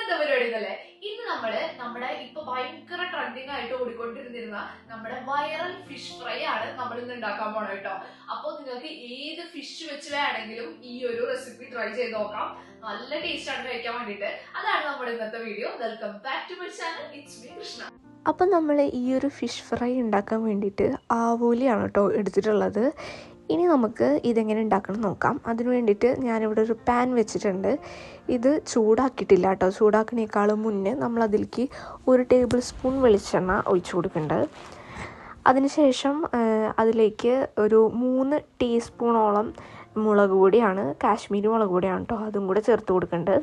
ഇന്നത്തെ പരിപാടി അല്ലേ ഇന്ന് നമ്മുടെ ഇപ്പൊ ഭയങ്കര ട്രെൻഡിങ് ആയിട്ട് ഓടിക്കൊണ്ടിരുന്നിരുന്ന നമ്മുടെ വൈറൽ ഫിഷ് ഫ്രൈ ആണ് നമ്മൾ ഇന്ന് ഉണ്ടാക്കാൻ പോണത് കേട്ടോ. അപ്പോൾ നിങ്ങൾക്ക് ഏത് ഫിഷ് വെച്ച് വേണമെങ്കിലും ഈ ഒരു റെസിപ്പി ട്രൈ ചെയ്ത് നോക്കാം. നല്ല ടേസ്റ്റ് ആണ് കഴിക്കാൻ വേണ്ടിയിട്ട്. അതാണ് നമ്മുടെ ഇന്നത്തെ video. Welcome back to my channel. It's me Krishna. അപ്പം നമ്മൾ ഈ ഒരു ഫിഷ് ഫ്രൈ ഉണ്ടാക്കാൻ വേണ്ടിയിട്ട് ആവോലിയാണ് കേട്ടോ എടുത്തിട്ടുള്ളത്. ഇനി നമുക്ക് ഇതെങ്ങനെ ഉണ്ടാക്കണം നോക്കാം. അതിന് വേണ്ടിയിട്ട് ഞാനിവിടെ ഒരു പാൻ വെച്ചിട്ടുണ്ട്. ഇത് ചൂടാക്കിയിട്ടില്ല കേട്ടോ. ചൂടാക്കണേക്കാളും മുന്നേ നമ്മളതിലേക്ക് 1 ടേബിൾ സ്പൂൺ വെളിച്ചെണ്ണ ഒഴിച്ചു കൊടുക്കുന്നുണ്ട്. അതിനുശേഷം അതിലേക്ക് ഒരു 3 ടീസ്പൂണോളം മുളക് പൊടിയാണ്, കാശ്മീരി മുളക് പൊടിയാണ് കേട്ടോ, അതും കൂടെ ചേർത്ത് കൊടുക്കുന്നുണ്ട്.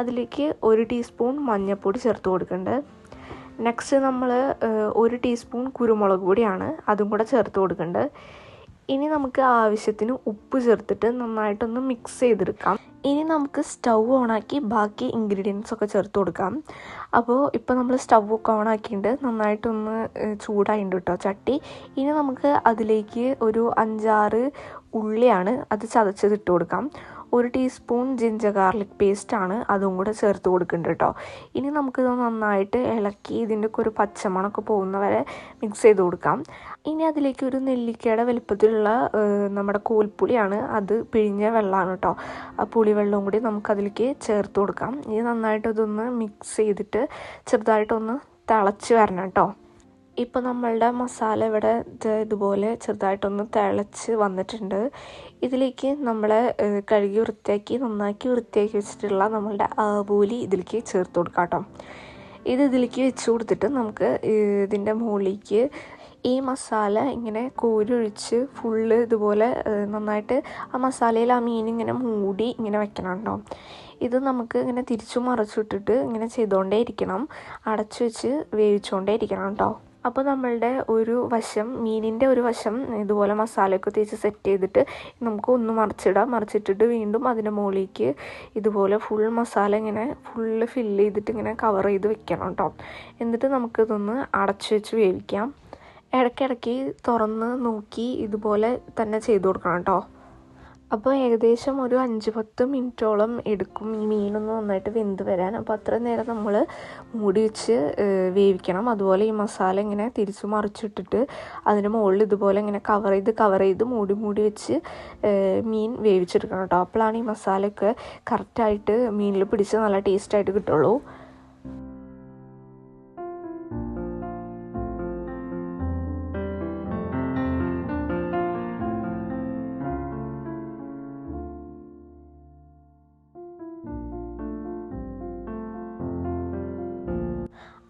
അതിലേക്ക് 1 ടീസ്പൂൺ മഞ്ഞൾപ്പൊടി ചേർത്ത് കൊടുക്കുന്നുണ്ട്. നെക്സ്റ്റ് നമ്മൾ 1 ടീസ്പൂൺ കുരുമുളക് പൊടിയാണ്, അതും കൂടെ ചേർത്ത് കൊടുക്കുന്നുണ്ട്. ഇനി നമുക്ക് ആവശ്യത്തിന് ഉപ്പ് ചേർത്തിട്ട് നന്നായിട്ടൊന്ന് മിക്സ് ചെയ്തെടുക്കാം. ഇനി നമുക്ക് സ്റ്റൗ ഓണാക്കി ബാക്കി ഇൻഗ്രീഡിയൻസ് ഒക്കെ ചേർത്ത് കൊടുക്കാം. അപ്പോൾ ഇപ്പോൾ നമ്മൾ സ്റ്റൗ ഒക്കെ ഓണാക്കിയിട്ട് നന്നായിട്ടൊന്ന് ചൂടായിട്ടുണ്ട് കേട്ടോ ചട്ടി. ഇനി നമുക്ക് അതിലേക്ക് ഒരു 5-6 ഉള്ളിയാണ്, അത് ചതച്ചതിട്ട് കൊടുക്കാം. 1 ടീസ്പൂൺ ജിഞ്ചർ ഗാർലിക് പേസ്റ്റാണ്, അതും കൂടെ ചേർത്ത് കൊടുക്കുന്നുണ്ട് കേട്ടോ. ഇനി നമുക്കിത് നന്നായിട്ട് ഇളക്കി ഇതിൻ്റെ ഒക്കെ ഒരു പച്ചമണമൊക്കെ പോകുന്ന വരെ മിക്സ് ചെയ്ത് കൊടുക്കാം. ഇനി അതിലേക്ക് ഒരു നെല്ലിക്കയുടെ വലുപ്പത്തിലുള്ള നമ്മുടെ കോൽപ്പുളിയാണ്, അത് പിഴിഞ്ഞ വെള്ളമാണ് കേട്ടോ. ആ പുളിവെള്ളവും കൂടി നമുക്കതിലേക്ക് ചേർത്ത് കൊടുക്കാം. ഇനി നന്നായിട്ട് ഇതൊന്ന് മിക്സ് ചെയ്തിട്ട് ചെറുതായിട്ടൊന്ന് തിളച്ച് വരണം കേട്ടോ. ഇപ്പോൾ നമ്മളുടെ മസാല ഇവിടെ ഇതുപോലെ ചെറുതായിട്ടൊന്ന് തിളച്ച് വന്നിട്ടുണ്ട്. ഇതിലേക്ക് നമ്മൾ കഴുകി വൃത്തിയാക്കി നന്നാക്കി വൃത്തിയാക്കി വെച്ചിട്ടുള്ള നമ്മളുടെ ആവോലി ഇതിലേക്ക് ചേർത്ത് കൊടുക്കാം കേട്ടോ. ഇതിലേക്ക് വെച്ച് കൊടുത്തിട്ട് നമുക്ക് ഇതിൻ്റെ മുകളിലേക്ക് ഈ മസാല ഇങ്ങനെ കോരൊഴിച്ച് ഫുള്ള് ഇതുപോലെ നന്നായിട്ട് ആ മസാലയിൽ ആ മീൻ ഇങ്ങനെ മൂടി ഇങ്ങനെ വെക്കണം കേട്ടോ. ഇത് നമുക്ക് ഇങ്ങനെ തിരിച്ചു മറിച്ചിട്ടിട്ട് ഇങ്ങനെ ചെയ്തുകൊണ്ടേ ഇരിക്കണം, അടച്ചു വെച്ച് വേവിച്ചുകൊണ്ടേ ഇരിക്കണം കേട്ടോ. അപ്പോൾ നമ്മളുടെ ഒരു വശം, മീനിൻ്റെ ഒരു വശം ഇതുപോലെ മസാലയൊക്കെ തേച്ച് സെറ്റ് ചെയ്തിട്ട് നമുക്ക് ഒന്ന് മറിച്ചിടാം. മറിച്ചിട്ടിട്ട് വീണ്ടും അതിൻ്റെ മുകളിലേക്ക് ഇതുപോലെ ഫുൾ മസാല ഇങ്ങനെ ഫുള്ള് ഫില്ല് ചെയ്തിട്ട് ഇങ്ങനെ കവർ ചെയ്ത് വെക്കണം കേട്ടോ. എന്നിട്ട് നമുക്കിതൊന്ന് അടച്ചു വെച്ച് വേവിക്കാം. ഇടയ്ക്കിടയ്ക്ക് തുറന്ന് നോക്കി ഇതുപോലെ തന്നെ ചെയ്ത് കൊടുക്കണം കേട്ടോ. അപ്പോൾ ഏകദേശം ഒരു 5-10 മിനിറ്റോളം എടുക്കും ഈ മീനൊന്ന് നന്നായിട്ട് വെന്ത് വരാൻ. അപ്പോൾ അത്ര നേരം നമ്മൾ മൂടി വെച്ച് വേവിക്കണം. അതുപോലെ ഈ മസാല ഇങ്ങനെ തിരിച്ചു മറിച്ചിട്ടിട്ട് അതിന് മുകളിൽ ഇതുപോലെ ഇങ്ങനെ കവർ ചെയ്ത് മൂടി വെച്ച് മീൻ വേവിച്ചെടുക്കണം കേട്ടോ. അപ്പോഴാണ് ഈ മസാലയൊക്കെ കറക്റ്റായിട്ട് മീനിൽ പിടിച്ച് നല്ല ടേസ്റ്റായിട്ട് കിട്ടുള്ളൂ.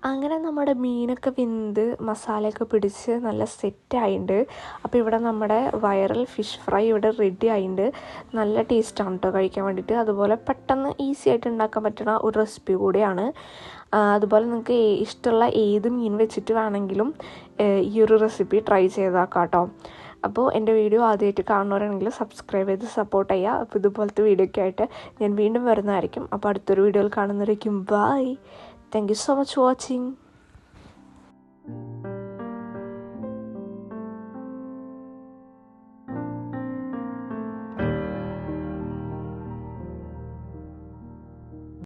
അങ്ങനെ നമ്മുടെ മീനൊക്കെ വെന്ത് മസാലയൊക്കെ പിടിച്ച് നല്ല സെറ്റായിട്ടുണ്ട്. അപ്പോൾ ഇവിടെ നമ്മുടെ വൈറൽ ഫിഷ് ഫ്രൈ ഇവിടെ റെഡി ആയിട്ടുണ്ട്. നല്ല ടേസ്റ്റാണ് കേട്ടോ കഴിക്കാൻ വേണ്ടിയിട്ട്. അതുപോലെ പെട്ടെന്ന് ഈസി ആയിട്ട് ഉണ്ടാക്കാൻ പറ്റുന്ന ഒരു റെസിപ്പി കൂടിയാണ്. അതുപോലെ നിങ്ങൾക്ക് ഇഷ്ടമുള്ള ഏത് മീൻ വെച്ചിട്ട് വേണമെങ്കിലും ഈ ഒരു റെസിപ്പി ട്രൈ ചെയ്താക്കാം കേട്ടോ. അപ്പോൾ എൻ്റെ വീഡിയോ ആദ്യമായിട്ട് കാണുന്നവരാണെങ്കിൽ സബ്സ്ക്രൈബ് ചെയ്ത് സപ്പോർട്ട് ചെയ്യുക. അപ്പോൾ ഇതുപോലത്തെ വീഡിയോ ഒക്കെ ആയിട്ട് ഞാൻ വീണ്ടും വരുന്നതായിരിക്കും. അപ്പോൾ അടുത്തൊരു വീഡിയോയിൽ കാണുന്നവരേക്കും by. Thank you so much for watching.